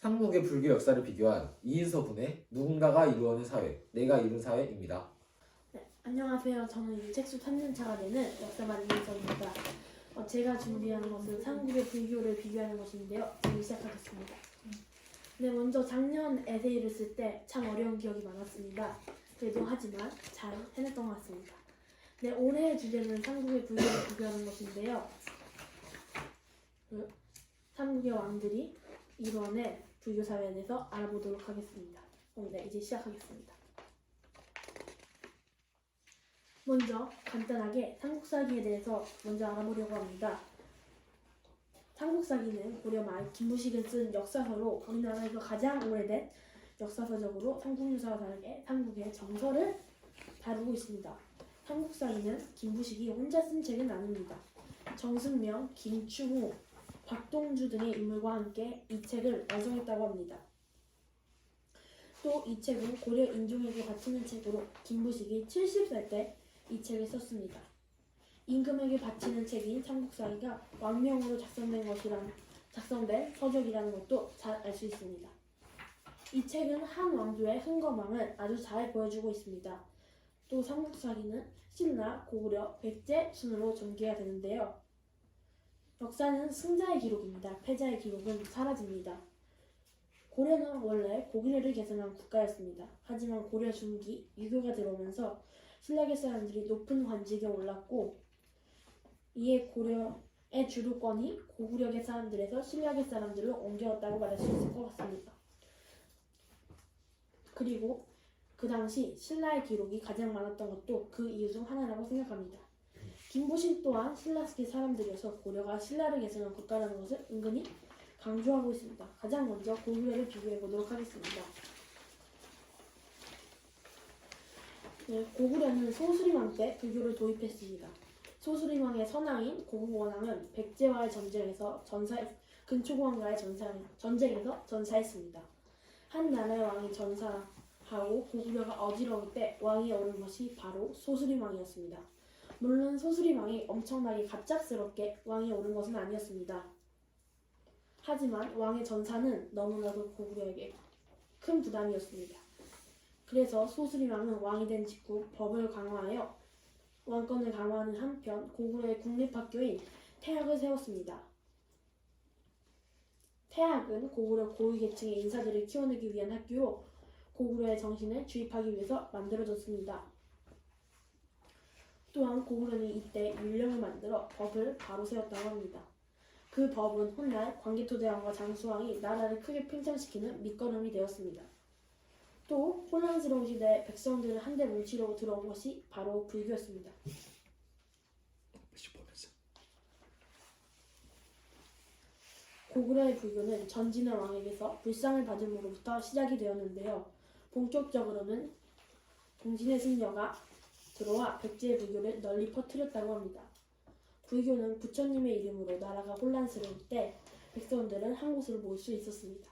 삼국의 불교 역사를 비교한 2인 서분의 누군가가 이루어낸 사회, 내가 이룬 사회입니다. 네, 안녕하세요. 저는 유책수 3년차가 되는 역사반 이인성입니다. 제가 준비한 것은 삼국의 불교를 비교하는 것인데요. 지금 시작하겠습니다. 네, 먼저 작년 에세이를 쓸 때 참 어려운 기억이 많았습니다. 그래도 하지만 잘 해냈던 것 같습니다. 네, 올해의 주제는 삼국의 불교를 비교하는 것인데요. 삼국의 왕들이 이뤄낸 불교 사회에 대해서 알아보도록 하겠습니다. 네, 이제 시작하겠습니다. 먼저 간단하게 삼국사기에 대해서 먼저 알아보려고 합니다. 삼국사기는 고려 말 김부식이 쓴 역사서로 우리나라에서 가장 오래된 역사서적으로 삼국유사와 다르게 삼국의 정서를 다루고 있습니다. 삼국사기는 김부식이 혼자 쓴 책은 아닙니다. 정승명, 김충우, 박동주 등의 인물과 함께 이 책을 완성했다고 합니다. 또 이 책은 고려 인종에게 바치는 책으로 김부식이 70살 때 이 책을 썼습니다. 임금에게 바치는 책인 삼국사기가 왕명으로 작성된 서적이라는 것도 잘 알 수 있습니다. 이 책은 한 왕조의 흥거망을 아주 잘 보여주고 있습니다. 또 삼국사기는 신라, 고구려, 백제 순으로 전개가 되는데요. 역사는 승자의 기록입니다. 패자의 기록은 사라집니다. 고려는 원래 고구려를 개성한 국가였습니다. 하지만 고려 중기 유교가 들어오면서 신라계 사람들이 높은 관직에 올랐고 이에 고려의 주도권이 고구려계 사람들에서 신라계 사람들로 옮겨왔다고 말할 수 있을 것 같습니다. 그리고 그 당시 신라의 기록이 가장 많았던 것도 그 이유 중 하나라고 생각합니다. 김부식 또한 신라계 사람들이어서 고려가 신라를 개성한 국가라는 것을 은근히 강조하고 있습니다. 가장 먼저 고구려를 비교해 보도록 하겠습니다. 네, 고구려는 소수림왕 때 불교를 도입했습니다. 소수림왕의 선왕인 고구원왕은 백제와의 전쟁에서 근초고왕과의 전쟁에서 전사했습니다. 한 나라의 왕이 전사하고 고구려가 어지러울 때 왕이 오른 것이 바로 소수림왕이었습니다. 물론 소수림왕이 엄청나게 갑작스럽게 왕이 오른 것은 아니었습니다. 하지만 왕의 전사는 너무나도 고구려에게 큰 부담이었습니다. 그래서 소수림왕은 왕이 된 직후 법을 강화하여 왕권을 강화하는 한편 고구려의 국립학교인 태학을 세웠습니다. 태학은 고구려 고위계층의 인사들을 키워내기 위한 학교로 고구려의 정신을 주입하기 위해서 만들어졌습니다. 또한 고구려는 이때 율령을 만들어 법을 바로 세웠다고 합니다. 그 법은 훗날 광개토대왕과 장수왕이 나라를 크게 팽창시키는 밑거름이 되었습니다. 또 혼란스러운 시대에 백성들을 한데 뭉치려고 들어온 것이 바로 불교였습니다. 고구려의 불교는 전진의 왕에게서 불상을 받음으로부터 시작이 되었는데요. 본격적으로는 동진의 승려가 들어와 백제의 불교를 널리 퍼뜨렸다고 합니다. 불교는 부처님의 이름으로 나라가 혼란스러울 때 백성들은 한 곳으로 모일 수 있었습니다.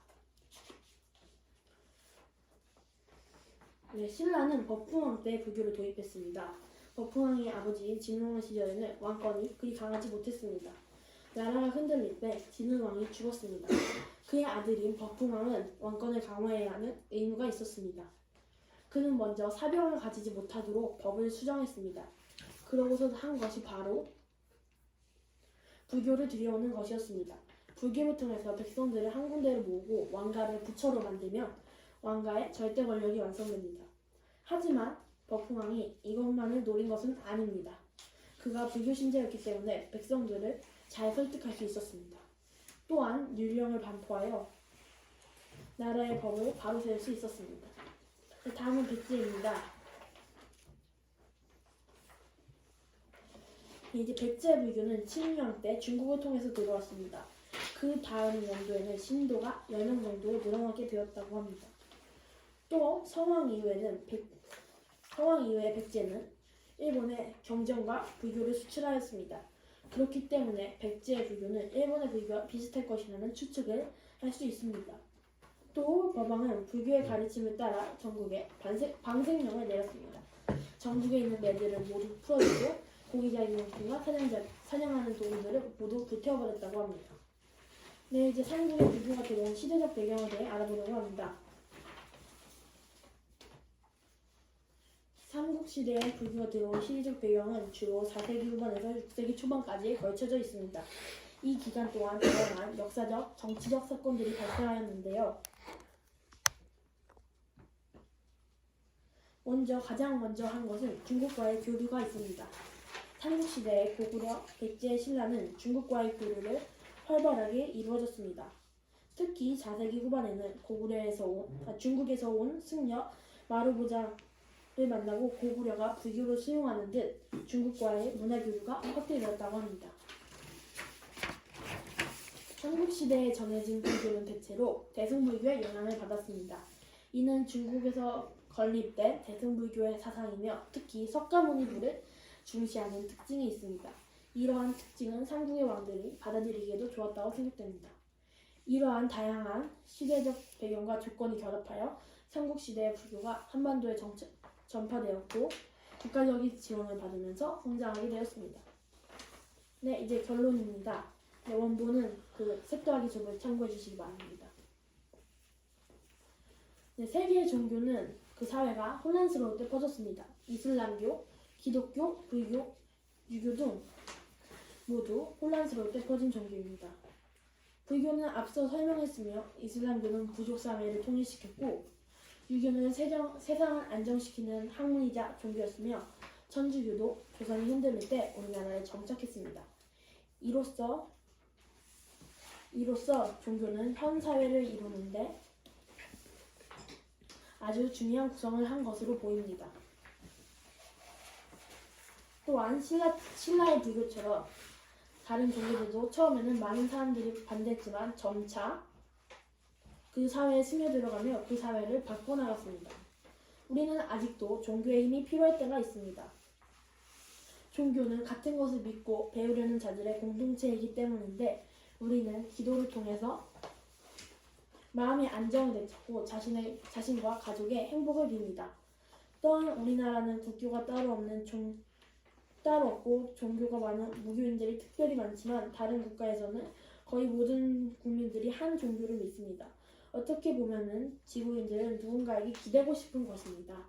네, 신라는 법흥왕 때 불교를 도입했습니다. 법흥왕의 아버지인 진흥왕 시절에는 왕권이 그리 강하지 못했습니다. 나라가 흔들릴 때 진흥왕이 죽었습니다. 그의 아들인 법흥왕은 왕권을 강화해야 하는 의무가 있었습니다. 그는 먼저 사병을 가지지 못하도록 법을 수정했습니다. 그러고서 한 것이 바로 불교를 들여오는 것이었습니다. 불교를 통해서 백성들을 한 군데로 모으고 왕가를 부처로 만들면 왕가의 절대 권력이 완성됩니다. 하지만 법흥왕이 이것만을 노린 것은 아닙니다. 그가 불교 신자였기 때문에 백성들을 잘 설득할 수 있었습니다. 또한 율령을 반포하여 나라의 법을 바로 세울 수 있었습니다. 다음은 백제입니다. 이제 백제 불교는 칭유왕 때 중국을 통해서 들어왔습니다. 그 다음 연도에는 신도가 10명 정도로 늘어나게 되었다고 합니다. 또 성왕 이후의 백제는 일본의 경전과 불교를 수출하였습니다. 그렇기 때문에 백제의 불교는 일본의 불교와 비슷할 것이라는 추측을 할 수 있습니다. 또 법왕은 불교의 가르침을 따라 전국에 방생령을 내렸습니다. 전국에 있는 매들을 모두 풀어주고 고기자기용품과 사냥하는 동물들을 모두 불태워버렸다고 합니다. 네, 이제 삼국의 불교가 들어온 시대적 배경에 대해 알아보려고 합니다. 삼국시대에 불교가 들어온 시대적 배경은 주로 4세기 후반에서 6세기 초반까지 걸쳐져 있습니다. 이 기간 동안 다양한 역사적, 정치적 사건들이 발생하였는데요. 가장 먼저 한 것은 중국과의 교류가 있습니다. 삼국시대의 고구려, 백제의 신라는 중국과의 교류를 활발하게 이루어졌습니다. 특히 4세기 후반에는 중국에서 온 승려 마루보자를 만나고 고구려가 불교를 수용하는 듯 중국과의 문화교류가 확대되었다고 합니다. 삼국시대에 전해진 불교는 대체로 대승불교의 영향을 받았습니다. 이는 중국에서 건립된 대승불교의 사상이며 특히 석가모니불을 중시하는 특징이 있습니다. 이러한 특징은 삼국의 왕들이 받아들이기에도 좋았다고 생각됩니다. 이러한 다양한 시대적 배경과 조건이 결합하여 삼국시대의 불교가 한반도에 전파되었고 국가적인 지원을 받으면서 성장하게 되었습니다. 네, 이제 결론입니다. 네, 원본은 색 더하기 좁을 참고해 주시기 바랍니다. 네, 세계의 종교는 그 사회가 혼란스러울 때 퍼졌습니다. 이슬람교, 기독교, 불교, 유교 등 모두 혼란스러울 때 퍼진 종교입니다. 불교는 앞서 설명했으며 이슬람교는 부족 사회를 통일시켰고 유교는 세상을 안정시키는 학문이자 종교였으며 천주교도 조선이 흔들릴 때 우리나라에 정착했습니다. 이로써 종교는 현 사회를 이루는데 아주 중요한 구성을 한 것으로 보입니다. 또한 신라의 불교처럼 다른 종교들도 처음에는 많은 사람들이 반대했지만 점차 그 사회에 스며들어가며 그 사회를 바꿔나갔습니다. 우리는 아직도 종교의 힘이 필요할 때가 있습니다. 종교는 같은 것을 믿고 배우려는 자들의 공동체이기 때문인데 우리는 기도를 통해서 마음의 안정을 되찾고 자신과 가족의 행복을 빕니다. 또한 우리나라는 국교가 따로 없고 종교가 많은 무교인들이 특별히 많지만 다른 국가에서는 거의 모든 국민들이 한 종교를 믿습니다. 어떻게 보면은 지구인들은 누군가에게 기대고 싶은 것입니다.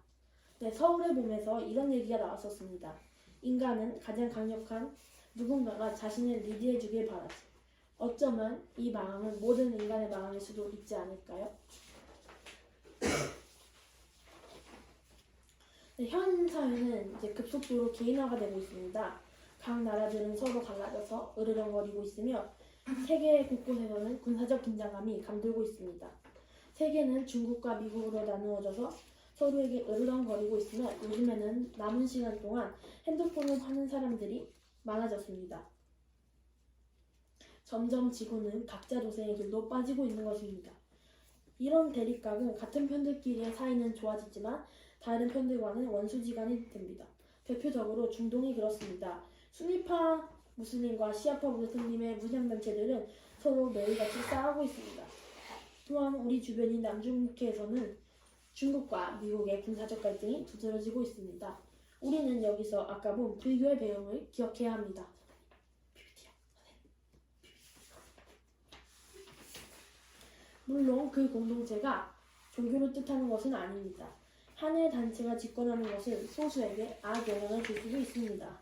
네, 서울의 봄에서 이런 얘기가 나왔었습니다. 인간은 가장 강력한 누군가가 자신을 리드해 주길 바라지. 어쩌면 이 마음은 모든 인간의 마음일 수도 있지 않을까요? 네, 현 사회는 이제 급속도로 개인화가 되고 있습니다. 각 나라들은 서로 갈라져서 으르렁거리고 있으며 세계 곳곳에서는 군사적 긴장감이 감돌고 있습니다. 세계는 중국과 미국으로 나누어져서 서로에게 으르렁거리고 있으며 요즘에는 남은 시간 동안 핸드폰을 하는 사람들이 많아졌습니다. 점점 지구는 각자 도생의 길로 빠지고 있는 것입니다. 이런 대립각은 같은 편들끼리의 사이는 좋아지지만 다른 편들과는 원수지간이 됩니다. 대표적으로 중동이 그렇습니다. 순위파 무슬림과 시아파 무슬림의 무장단체들은 서로 매일같이 싸우고 있습니다. 또한 우리 주변인 남중국해에서는 중국과 미국의 군사적 갈등이 두드러지고 있습니다. 우리는 여기서 아까 본 불교의 배경을 기억해야 합니다. 물론 그 공동체가 종교를 뜻하는 것은 아닙니다. 하나의 단체가 집권하는 것은 소수에게 악영향을 줄 수도 있습니다.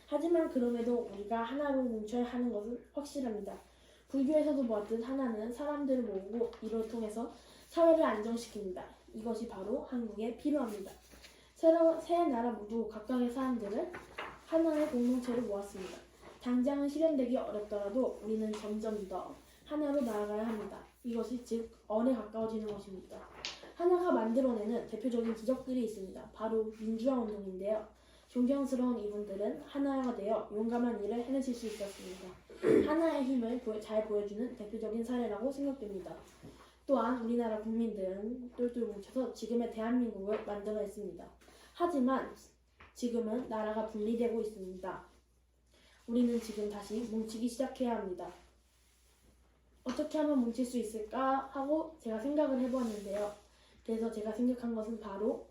하지만 그럼에도 우리가 하나로 뭉쳐야 하는 것은 확실합니다. 불교에서도 보았듯 하나는 사람들을 모으고 이를 통해서 사회를 안정시킵니다. 이것이 바로 한국에 필요합니다. 세 나라 모두 각각의 사람들을 하나의 공동체로 모았습니다. 당장은 실현되기 어렵더라도 우리는 점점 더 하나로 나아가야 합니다. 이것이 즉 언에 가까워지는 것입니다. 하나가 만들어내는 대표적인 기적들이 있습니다. 바로 민주화 운동인데요. 존경스러운 이분들은 하나가 되어 용감한 일을 해내실 수 있었습니다. 하나의 힘을 잘 보여주는 대표적인 사례라고 생각됩니다. 또한 우리나라 국민들은 똘똘 뭉쳐서 지금의 대한민국을 만들어냈습니다. 하지만 지금은 나라가 분리되고 있습니다. 우리는 지금 다시 뭉치기 시작해야 합니다. 어떻게 하면 뭉칠 수 있을까 하고 제가 생각을 해보았는데요. 그래서 제가 생각한 것은 바로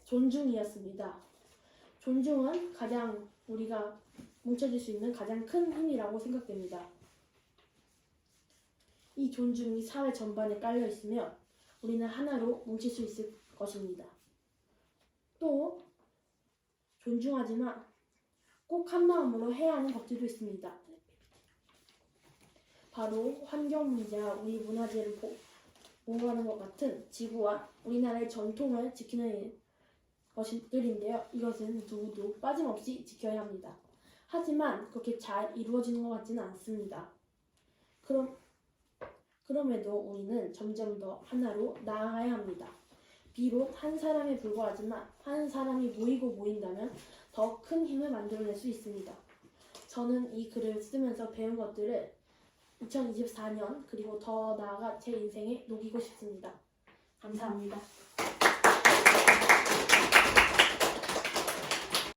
존중이었습니다. 존중은 가장 우리가 뭉쳐질 수 있는 가장 큰 힘이라고 생각됩니다. 이 존중이 사회 전반에 깔려 있으면 우리는 하나로 뭉칠 수 있을 것입니다. 또 존중하지만 꼭 한마음으로 해야 하는 것들도 있습니다. 바로 환경 문제와 우리 문화재를 보호하는 것 같은 지구와 우리나라의 전통을 지키는 것들인데요. 이것은 누구도 빠짐없이 지켜야 합니다. 하지만 그렇게 잘 이루어지는 것 같지는 않습니다. 그럼에도 우리는 점점 더 하나로 나아가야 합니다. 비록 한 사람에 불과하지만 한 사람이 모인다면 더 큰 힘을 만들어낼 수 있습니다. 저는 이 글을 쓰면서 배운 것들을 2024년 그리고 더 나아가 제 인생에 녹이고 싶습니다. 감사합니다.